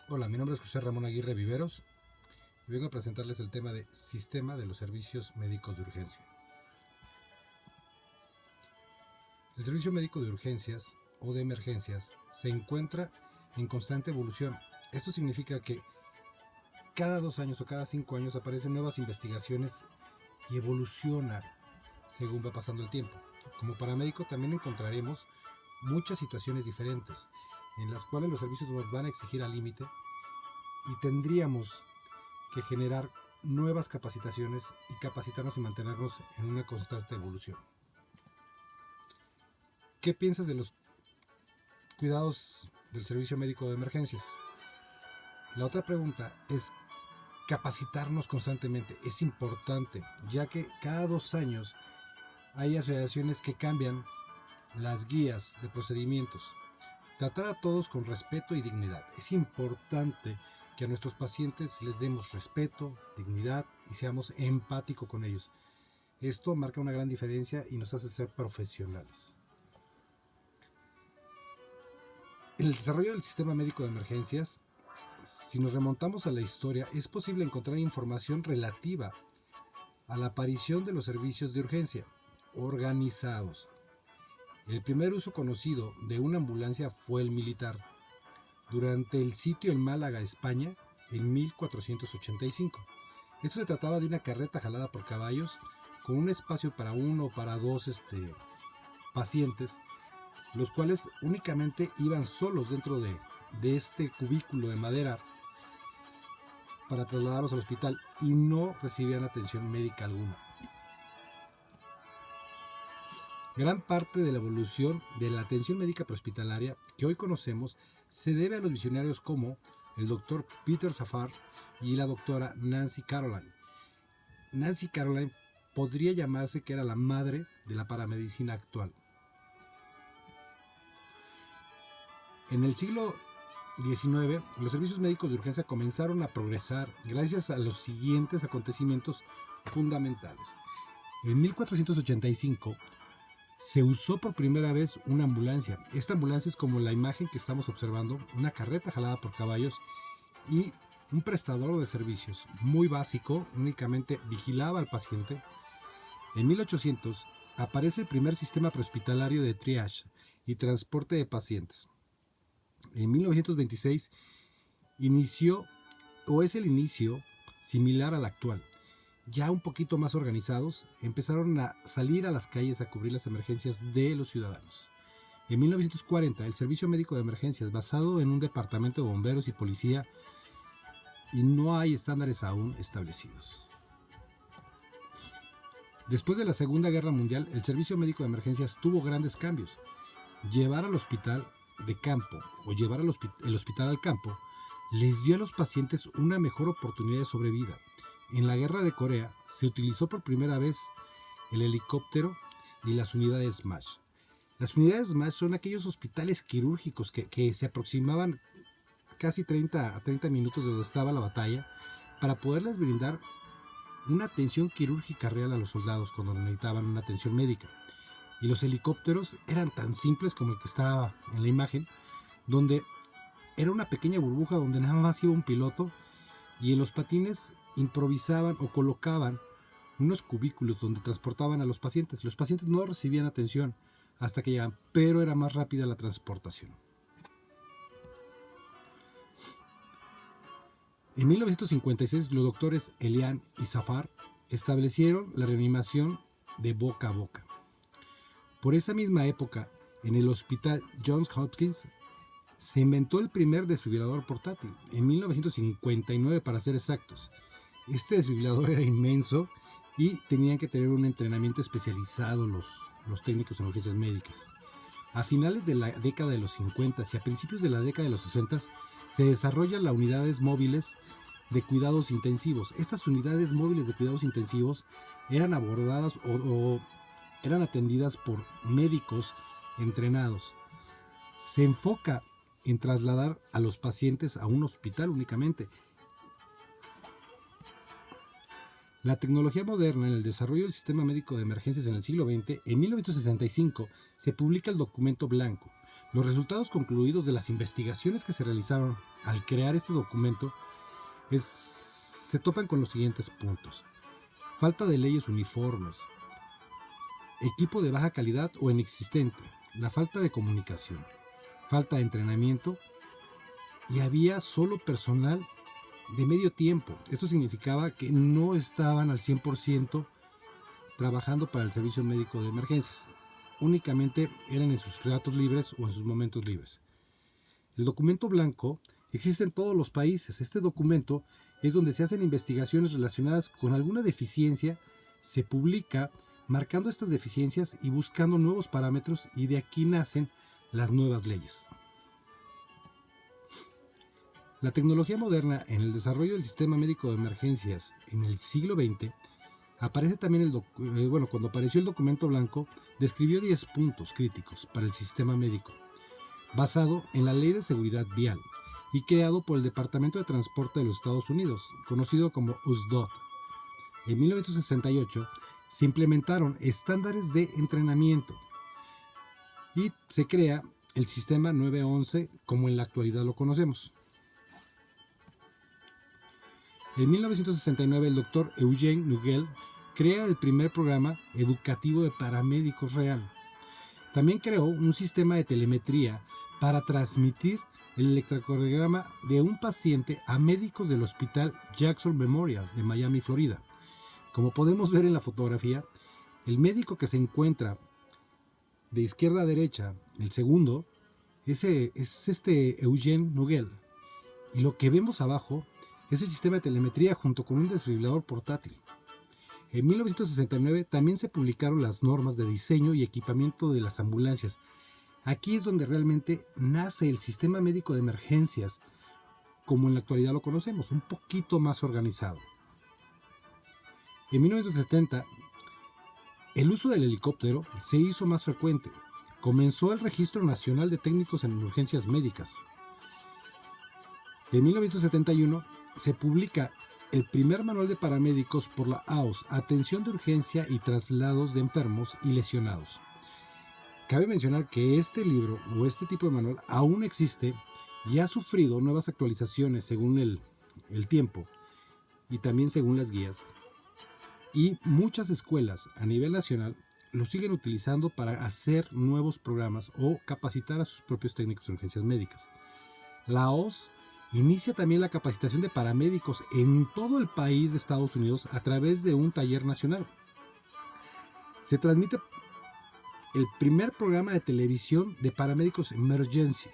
Hola, mi nombre es José Ramón Aguirre Viveros y vengo a presentarles el tema de Sistema de los Servicios Médicos de Urgencia. El servicio médico de urgencias o de emergencias se encuentra en constante evolución. Esto significa que cada 2 años o cada 5 años aparecen nuevas investigaciones y evoluciona según va pasando el tiempo. Como paramédico también encontraremos muchas situaciones diferentes en las cuales los servicios nos van a exigir al límite y tendríamos que generar nuevas capacitaciones y capacitarnos y mantenernos en una constante evolución. ¿Qué piensas de los cuidados del servicio médico de emergencias? La otra pregunta es capacitarnos constantemente. Es importante, ya que cada 2 años hay asociaciones que cambian las guías de procedimientos. Tratar a todos con respeto y dignidad. Es importante que a nuestros pacientes les demos respeto, dignidad y seamos empáticos con ellos. Esto marca una gran diferencia y nos hace ser profesionales. En el desarrollo del sistema médico de emergencias, si nos remontamos a la historia, es posible encontrar información relativa a la aparición de los servicios de urgencia organizados. El primer uso conocido de una ambulancia fue el militar, durante el sitio en Málaga, España, en 1485. Esto se trataba de una carreta jalada por caballos con un espacio para uno o para dos pacientes, los cuales únicamente iban solos dentro de este cubículo de madera para trasladarlos al hospital y no recibían atención médica alguna. Gran parte de la evolución de la atención médica prehospitalaria que hoy conocemos se debe a los visionarios como el doctor Peter Safar y la doctora Nancy Caroline. Nancy Caroline podría llamarse que era la madre de la paramedicina actual. En el siglo XIX, los servicios médicos de urgencia comenzaron a progresar gracias a los siguientes acontecimientos fundamentales. En 1485 se usó por primera vez una ambulancia. Esta ambulancia es como la imagen que estamos observando, una carreta jalada por caballos y un prestador de servicios muy básico, únicamente vigilaba al paciente. En 1800 aparece el primer sistema prehospitalario de triage y transporte de pacientes. En 1926 es el inicio similar al actual. Ya un poquito más organizados, empezaron a salir a las calles a cubrir las emergencias de los ciudadanos. En 1940, el servicio médico de emergencias, basado en un departamento de bomberos y policía, y no hay estándares aún establecidos. Después de la Segunda Guerra Mundial, el servicio médico de emergencias tuvo grandes cambios. Llevar al hospital de campo o llevar el hospital al campo les dio a los pacientes una mejor oportunidad de sobrevida. En la guerra de Corea se utilizó por primera vez el helicóptero y las unidades SMASH. Las unidades SMASH son aquellos hospitales quirúrgicos que se aproximaban casi 30 minutos de donde estaba la batalla para poderles brindar una atención quirúrgica real a los soldados cuando necesitaban una atención médica. Y los helicópteros eran tan simples como el que estaba en la imagen, donde era una pequeña burbuja donde nada más iba un piloto y en los patines improvisaban o colocaban unos cubículos donde transportaban a los pacientes. Los pacientes no recibían atención hasta que llegaban, pero era más rápida la transportación. En 1956 los doctores Elian y Safar establecieron la reanimación de boca a boca. Por esa misma época, en el hospital Johns Hopkins se inventó el primer desfibrilador portátil, en 1959 para ser exactos. Este desfibrilador era inmenso y tenían que tener un entrenamiento especializado los técnicos en urgencias médicas. A finales de la década de los 50 y a principios de la década de los 60 se desarrollan las unidades móviles de cuidados intensivos. Estas unidades móviles de cuidados intensivos eran abordadas o eran atendidas por médicos entrenados. Se enfoca en trasladar a los pacientes a un hospital únicamente. La tecnología moderna en el desarrollo del sistema médico de emergencias en el siglo XX, en 1965 se publica el documento blanco, Los resultados concluidos de las investigaciones que se realizaron al crear este documento se topan con los siguientes puntos: falta de leyes uniformes, equipo de baja calidad o inexistente, la falta de comunicación, falta de entrenamiento y había solo personal de medio tiempo. Esto significaba que no estaban al 100% trabajando para el servicio médico de emergencias. Únicamente eran en sus ratos libres o en sus momentos libres. El documento blanco existe en todos los países. Este documento es donde se hacen investigaciones relacionadas con alguna deficiencia, se publica marcando estas deficiencias y buscando nuevos parámetros, y de aquí nacen las nuevas leyes. La tecnología moderna en el desarrollo del sistema médico de emergencias en el siglo XX aparece también cuando apareció el documento blanco, describió 10 puntos críticos para el sistema médico, basado en la Ley de Seguridad Vial y creado por el Departamento de Transporte de los Estados Unidos, conocido como USDOT. En 1968 se implementaron estándares de entrenamiento y se crea el sistema 911 como en la actualidad lo conocemos. En 1969 el doctor Eugene Nugel crea el primer programa educativo de paramédicos real. También creó un sistema de telemetría para transmitir el electrocardiograma de un paciente a médicos del Hospital Jackson Memorial de Miami, Florida. Como podemos ver en la fotografía, el médico que se encuentra de izquierda a derecha, el segundo, es Eugene Nugel. Y lo que vemos abajo es el sistema de telemetría junto con un desfibrilador portátil. En 1969 también se publicaron las normas de diseño y equipamiento de las ambulancias. Aquí es donde realmente nace el sistema médico de emergencias, como en la actualidad lo conocemos, un poquito más organizado. En 1970, el uso del helicóptero se hizo más frecuente. Comenzó el Registro Nacional de Técnicos en Urgencias Médicas. En 1971 se publica el primer manual de paramédicos por la AOS, Atención de Urgencia y Traslados de Enfermos y Lesionados. Cabe mencionar que este libro o este tipo de manual aún existe y ha sufrido nuevas actualizaciones según el tiempo y también según las guías. Y muchas escuelas a nivel nacional lo siguen utilizando para hacer nuevos programas o capacitar a sus propios técnicos en urgencias médicas. La AOS inicia también la capacitación de paramédicos en todo el país de Estados Unidos a través de un taller nacional. Se transmite el primer programa de televisión de paramédicos Emergency.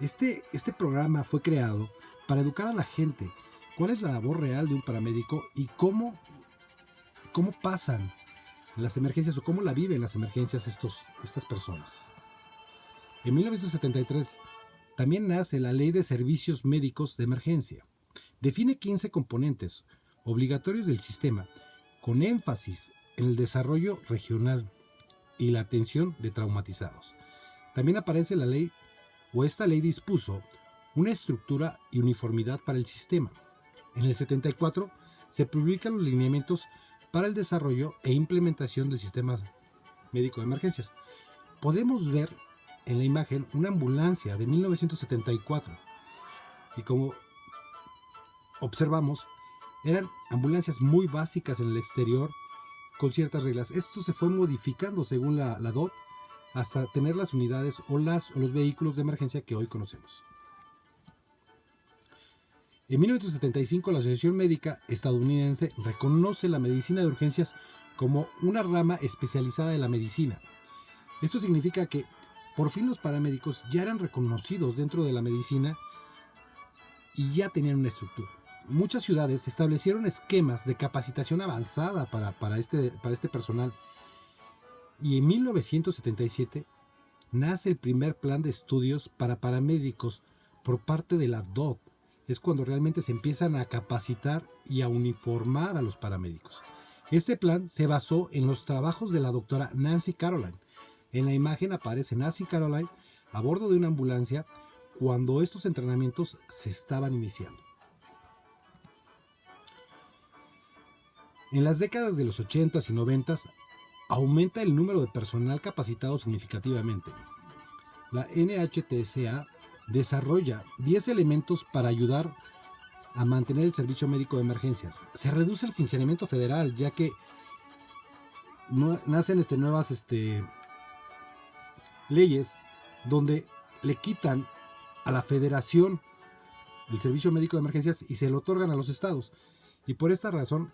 Este programa fue creado para educar a la gente cuál es la labor real de un paramédico y cómo pasan las emergencias o cómo la viven las emergencias estas personas. En 1973 también nace la Ley de Servicios Médicos de Emergencia. Define 15 componentes obligatorios del sistema, con énfasis en el desarrollo regional y la atención de traumatizados. También aparece la ley, o esta ley dispuso una estructura y uniformidad para el sistema. En el 74 se publican los lineamientos para el desarrollo e implementación del sistema médico de emergencias. Podemos ver en la imagen una ambulancia de 1974 y como observamos eran ambulancias muy básicas en el exterior con ciertas reglas. Esto se fue modificando según la DOT hasta tener las unidades o los vehículos de emergencia que hoy conocemos. En 1975 la Asociación Médica Estadounidense reconoce la medicina de urgencias como una rama especializada de la medicina. Esto significa que por fin los paramédicos ya eran reconocidos dentro de la medicina y ya tenían una estructura. Muchas ciudades establecieron esquemas de capacitación avanzada para este personal. Y en 1977 nace el primer plan de estudios para paramédicos por parte de la DOT. Es cuando realmente se empiezan a capacitar y a uniformar a los paramédicos. Este plan se basó en los trabajos de la doctora Nancy Caroline. En la imagen aparece Nancy Caroline a bordo de una ambulancia cuando estos entrenamientos se estaban iniciando. En las décadas de los 80s y 90s aumenta el número de personal capacitado significativamente. la NHTSA desarrolla 10 elementos para ayudar a mantener el servicio médico de emergencias. Se reduce el financiamiento federal, ya que nacen nuevas leyes donde le quitan a la federación el servicio médico de emergencias y se lo otorgan a los estados. Y por esta razón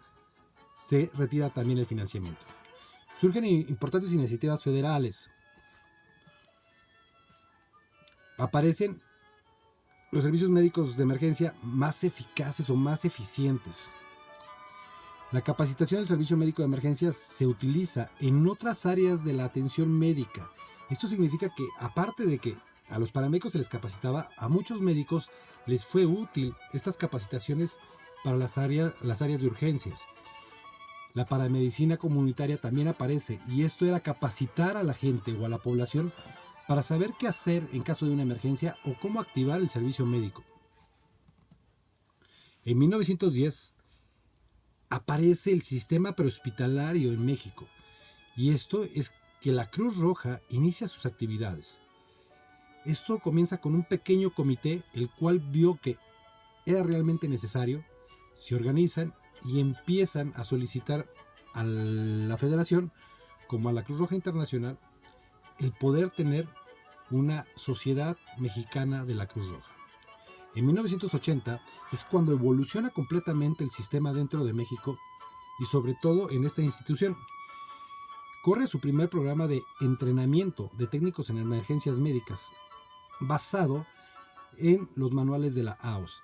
se retira también el financiamiento. Surgen importantes iniciativas federales. Aparecen los servicios médicos de emergencia más eficaces o más eficientes. La capacitación del servicio médico de emergencias se utiliza en otras áreas de la atención médica. Esto significa que, aparte de que a los paramédicos se les capacitaba, a muchos médicos les fue útil estas capacitaciones para las áreas de urgencias. La paramedicina comunitaria también aparece, y esto era capacitar a la gente o a la población para saber qué hacer en caso de una emergencia o cómo activar el servicio médico. En 1910 aparece el sistema prehospitalario en México, y esto es que la Cruz Roja inicia sus actividades. Esto comienza con un pequeño comité, el cual vio que era realmente necesario, se organizan y empiezan a solicitar a la Federación, como a la Cruz Roja Internacional, el poder tener una sociedad mexicana de la Cruz Roja. En 1980 es cuando evoluciona completamente el sistema dentro de México y sobre todo en esta institución. Corre su primer programa de entrenamiento de técnicos en emergencias médicas, basado en los manuales de la AOS.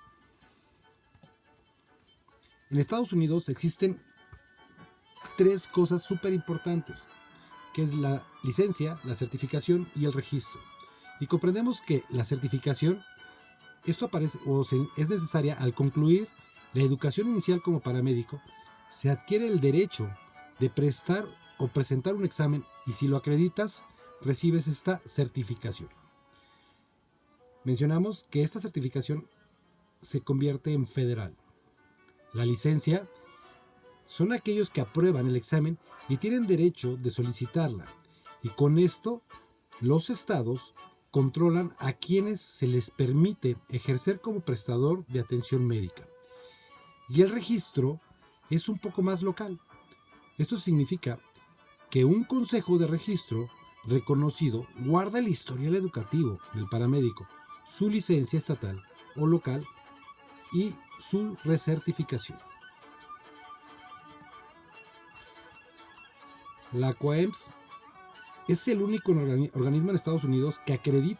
En Estados Unidos existen 3 cosas súper importantes, que es la licencia, la certificación y el registro. Y comprendemos que la certificación, esto aparece es necesaria al concluir la educación inicial como paramédico. Se adquiere el derecho de prestar o presentar un examen, y si lo acreditas, recibes esta certificación. Mencionamos que esta certificación se convierte en federal. La licencia son aquellos que aprueban el examen y tienen derecho de solicitarla, y con esto los estados controlan a quienes se les permite ejercer como prestador de atención médica. Y el registro es un poco más local. Esto significa que un consejo de registro reconocido guarda el historial educativo del paramédico, su licencia estatal o local y su recertificación. La COEMS es el único organismo en Estados Unidos que acredita